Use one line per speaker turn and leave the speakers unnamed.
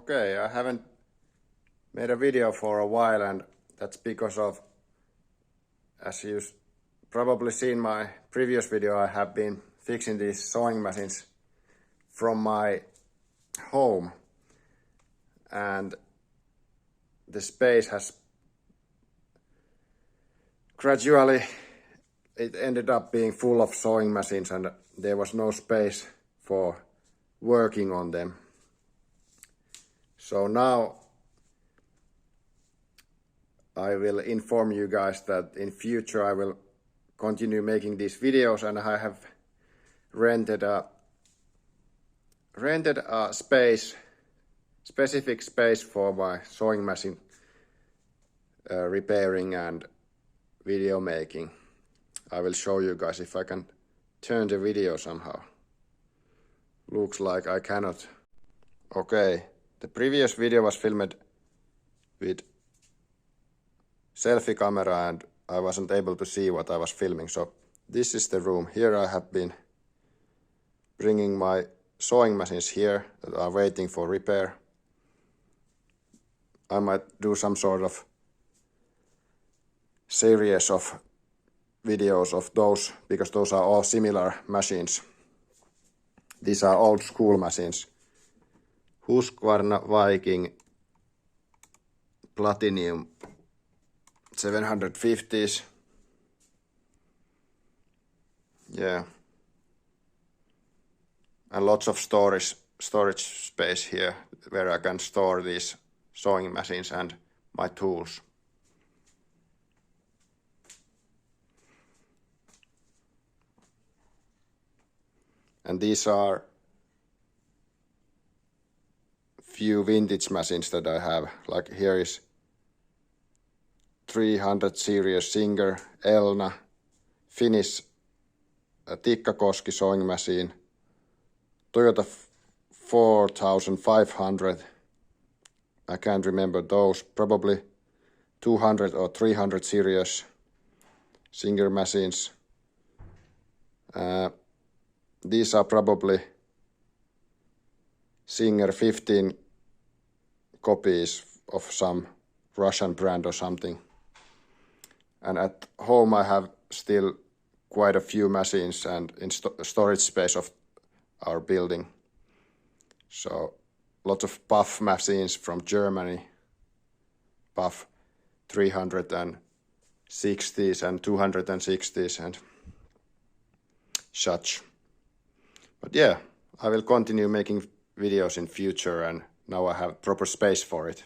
Okay, I haven't made a video for a while, and that's because of, as you've probably seen my previous video, I have been fixing these sewing machines from my home, and the space has gradually, it ended up being full of sewing machines, and there was no space for working on them. So now I will inform you guys that in future I will continue making these videos, and I have rented a specific space for my sewing machine repairing and video making. I will show you guys if I can turn the video somehow. Looks like I cannot. Okay, the previous video was filmed with selfie camera and I wasn't able to see what I was filming. So this is the room. Here I have been bringing my sewing machines here that are waiting for repair. I might do some sort of series of videos of those, because those are all similar machines. These are old school machines. Husqvarna Viking Platinum 750s. Yeah. And lots of storage space here where I can store these sewing machines and my tools. And these are few vintage machines that I have. Like here is 300 series Singer Elna Finnish Tikkakoski sewing machine, Toyota 4500. I can't remember those. Probably 200 or 300 series Singer machines. These are probably Singer 15 copies of some Russian brand or something. And at home I have still quite a few machines and in storage space of our building. So lots of puff machines from Germany, puff 360s and 260s and such. But yeah, I will continue making videos in future, and now I have proper space for it.